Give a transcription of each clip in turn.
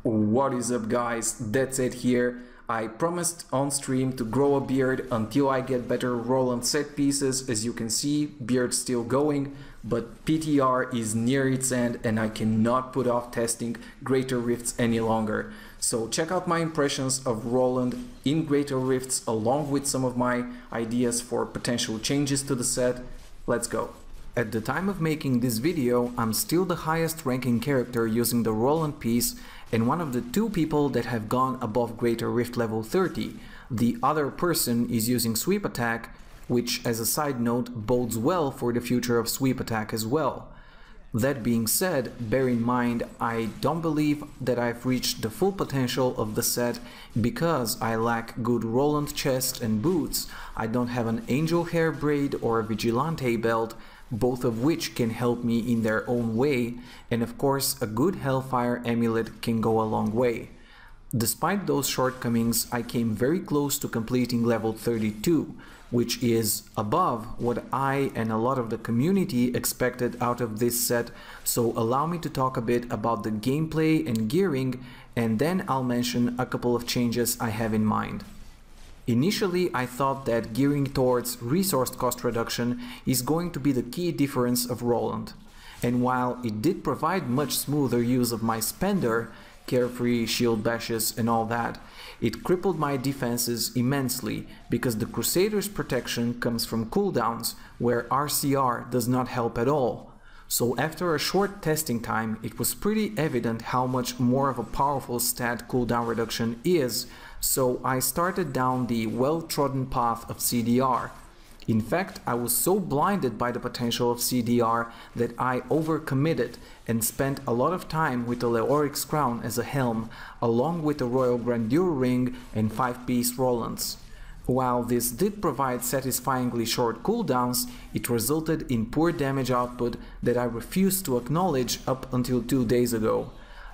What is up, guys? Deadset here. I promised on stream to grow a beard until I get better Roland set pieces. As you can see, beard still going, but PTR is near its end and I cannot put off testing Greater Rifts any longer. So check out my impressions of Roland in Greater Rifts along with some of my ideas for potential changes to the set. Let's go. At the time of making this video, I'm still the highest ranking character using the Roland piece and one of the two people that have gone above Greater Rift level 30. The other person is using Sweep Attack, which as a side note bodes well for the future of Sweep Attack as well. That being said, bear in mind I don't believe that I've reached the full potential of the set because I lack good Roland chest and boots. I don't have an angel hair braid or a vigilante belt, both of which can help me in their own way, and of course a good Hellfire amulet can go a long way. Despite those shortcomings, I came very close to completing level 32, which is above what I and a lot of the community expected out of this set, so allow me to talk a bit about the gameplay and gearing, and then I'll mention a couple of changes I have in mind. Initially, I thought that gearing towards resource cost reduction is going to be the key difference of Roland. And while it did provide much smoother use of my spender, carefree, shield bashes and all that, it crippled my defenses immensely because the Crusader's protection comes from cooldowns, where RCR does not help at all. So after a short testing time, it was pretty evident how much more of a powerful stat cooldown reduction is, so I started down the well-trodden path of CDR. In fact, I was so blinded by the potential of CDR that I overcommitted and spent a lot of time with the Leoric's Crown as a helm, along with the Royal Grandeur Ring and 5-piece Rolands. While this did provide satisfyingly short cooldowns, it resulted in poor damage output that I refused to acknowledge up until 2 days ago.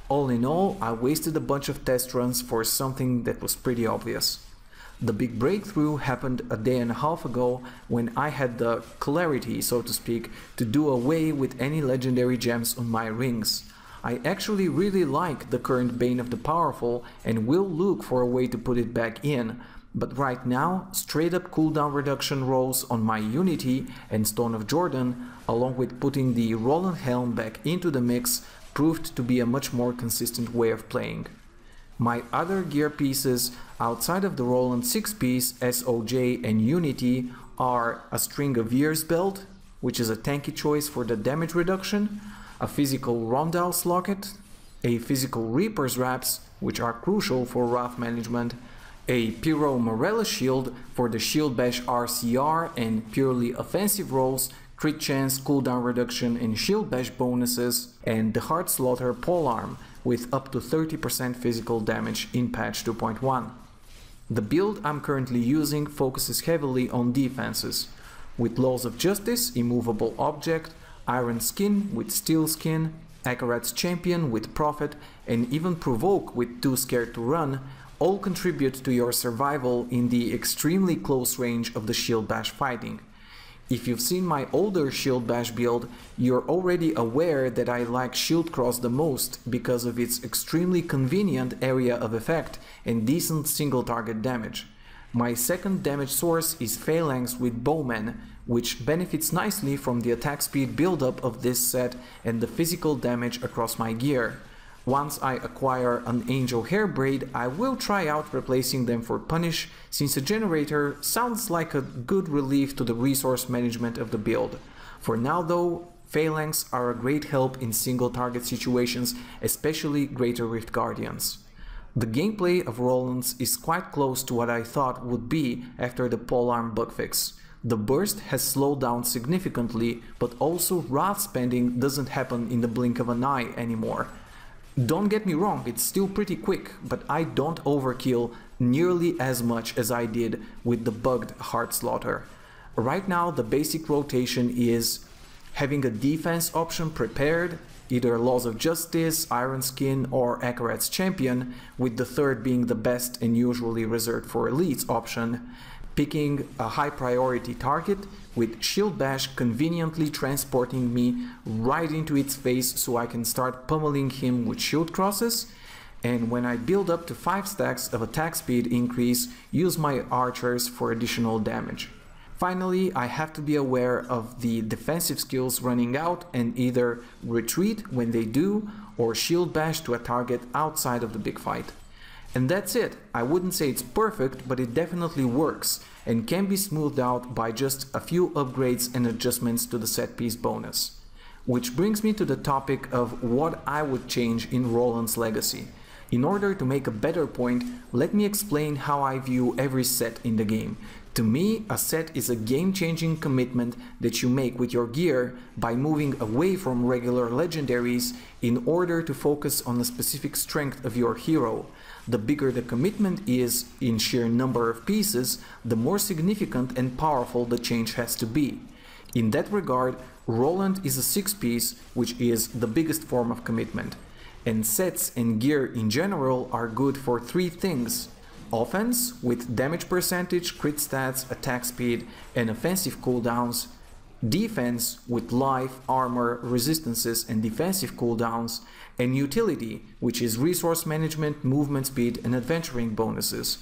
All in all, I wasted a bunch of test runs for something that was pretty obvious. The big breakthrough happened a day and a half ago when I had the clarity, so to speak, to do away with any legendary gems on my rings. I actually really like the current Bane of the Powerful and will look for a way to put it back in. But right now, straight up cooldown reduction rolls on my Unity and Stone of Jordan, along with putting the Roland Helm back into the mix, proved to be a much more consistent way of playing. My other gear pieces outside of the Roland 6-piece, SOJ and Unity are a String of Years belt, which is a tanky choice for the damage reduction, a physical Rondell's Locket, a physical Reaper's Wraps, which are crucial for Wrath management, a Pyro Morella shield for the Shield Bash RCR and purely offensive rolls, crit chance, cooldown reduction and Shield Bash bonuses, and the Heart Slaughter Polearm with up to 30% physical damage in patch 2.1. The build I'm currently using focuses heavily on defenses, with Laws of Justice, Immovable Object, Iron Skin with Steel Skin, Akarat's Champion with Prophet, and even Provoke with Too Scared to Run, all contribute to your survival in the extremely close range of the Shield Bash fighting. If you've seen my older Shield Bash build, you're already aware that I like Shield Cross the most because of its extremely convenient area of effect and decent single target damage. My second damage source is Phalanx with Bowman, which benefits nicely from the attack speed buildup of this set and the physical damage across my gear. Once I acquire an Angel Hair Braid, I will try out replacing them for Punish, since a generator sounds like a good relief to the resource management of the build. For now though, Phalanx are a great help in single target situations, especially Greater Rift Guardians. The gameplay of Roland's is quite close to what I thought would be after the Polearm bug fix. The burst has slowed down significantly, but also Wrath spending doesn't happen in the blink of an eye anymore. Don't get me wrong, it's still pretty quick, but I don't overkill nearly as much as I did with the bugged Heart Slaughter. Right now the basic rotation is having a defense option prepared, either Laws of Justice, Iron Skin or Akarat's Champion, with the third being the best and usually reserved for elites option, picking a high priority target with Shield Bash conveniently transporting me right into its face so I can start pummeling him with shield crosses, and when I build up to 5 stacks of attack speed increase, use my archers for additional damage. Finally, I have to be aware of the defensive skills running out and either retreat when they do or shield bash to a target outside of the big fight. And that's it. I wouldn't say it's perfect, but it definitely works and can be smoothed out by just a few upgrades and adjustments to the set piece bonus. Which brings me to the topic of what I would change in Roland's legacy. In order to make a better point, let me explain how I view every set in the game. To me, a set is a game-changing commitment that you make with your gear by moving away from regular legendaries in order to focus on the specific strength of your hero. The bigger the commitment is in sheer number of pieces, the more significant and powerful the change has to be. In that regard, Roland is a 6-piece, which is the biggest form of commitment. And sets and gear in general are good for 3 things: offense with damage percentage, crit stats, attack speed and offensive cooldowns, defense with life, armor, resistances and defensive cooldowns, and utility, which is resource management, movement speed and adventuring bonuses.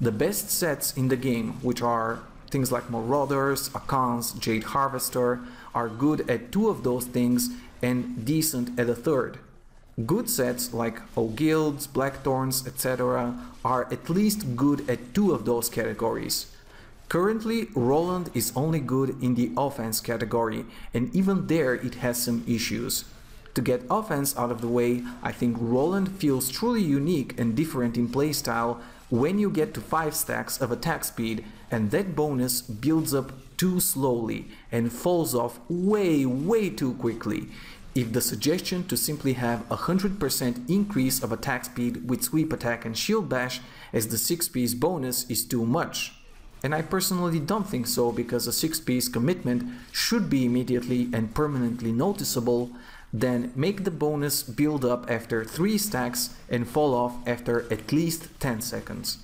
The best sets in the game, which are things like Marauders, Akans, Jade Harvester, are good at 2 of those things and decent at a 3rd. Good sets like O'Guilds, Blackthorns, etc. are at least good at 2 of those categories. Currently, Roland is only good in the offense category, and even there it has some issues. To get offense out of the way, I think Roland feels truly unique and different in playstyle when you get to 5 stacks of attack speed, and that bonus builds up too slowly and falls off way too quickly. If the suggestion to simply have a 100% increase of attack speed with sweep attack and shield bash as the 6-piece bonus is too much. And I personally don't think so, because a 6-piece commitment should be immediately and permanently noticeable, then make the bonus build up after 3 stacks and fall off after at least 10 seconds.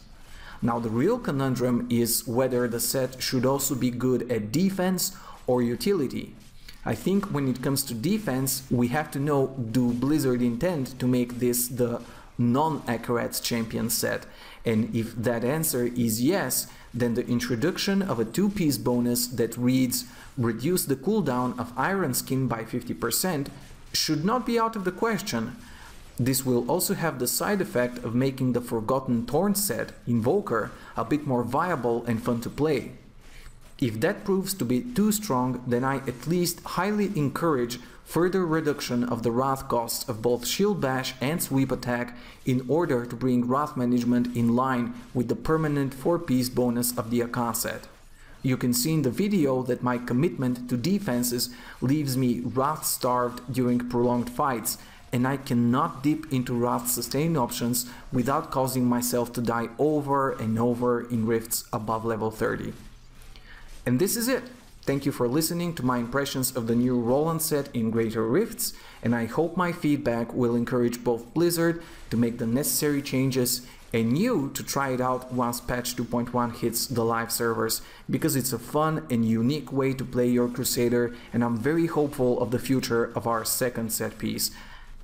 Now the real conundrum is whether the set should also be good at defense or utility. I think when it comes to defense, we have to know, do Blizzard intend to make this the non-Akarat's champion set? And if that answer is yes, then the introduction of a 2-piece bonus that reads reduce the cooldown of Iron Skin by 50% should not be out of the question. This will also have the side effect of making the Forgotten Thorn set, Invoker, a bit more viable and fun to play. If that proves to be too strong, then I at least highly encourage further reduction of the Wrath costs of both Shield Bash and Sweep Attack in order to bring Wrath management in line with the permanent 4-piece bonus of the Akan set. You can see in the video that my commitment to defenses leaves me Wrath starved during prolonged fights, and I cannot dip into Wrath sustain options without causing myself to die over and over in rifts above level 30. And this is it. Thank you for listening to my impressions of the new Roland set in Greater Rifts, and I hope my feedback will encourage both Blizzard to make the necessary changes and you to try it out once patch 2.1 hits the live servers, because it's a fun and unique way to play your Crusader, and I'm very hopeful of the future of our second set piece.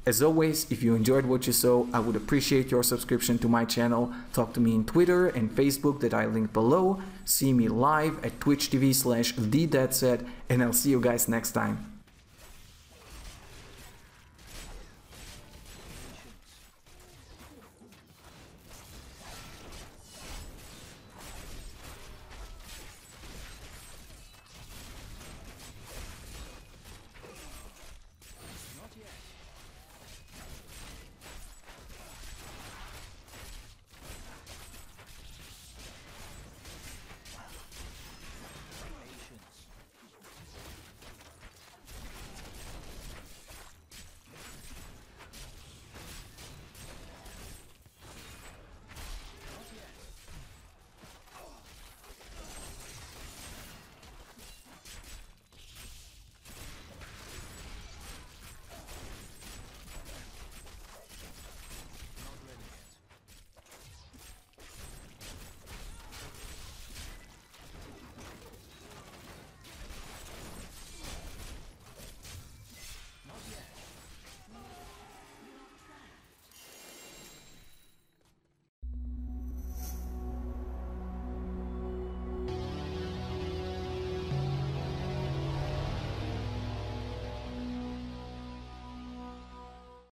As always, if you enjoyed what you saw, I would appreciate your subscription to my channel. Talk to me in Twitter and Facebook that I link below. See me live at twitch.tv/thedeadset, and I'll see you guys next time.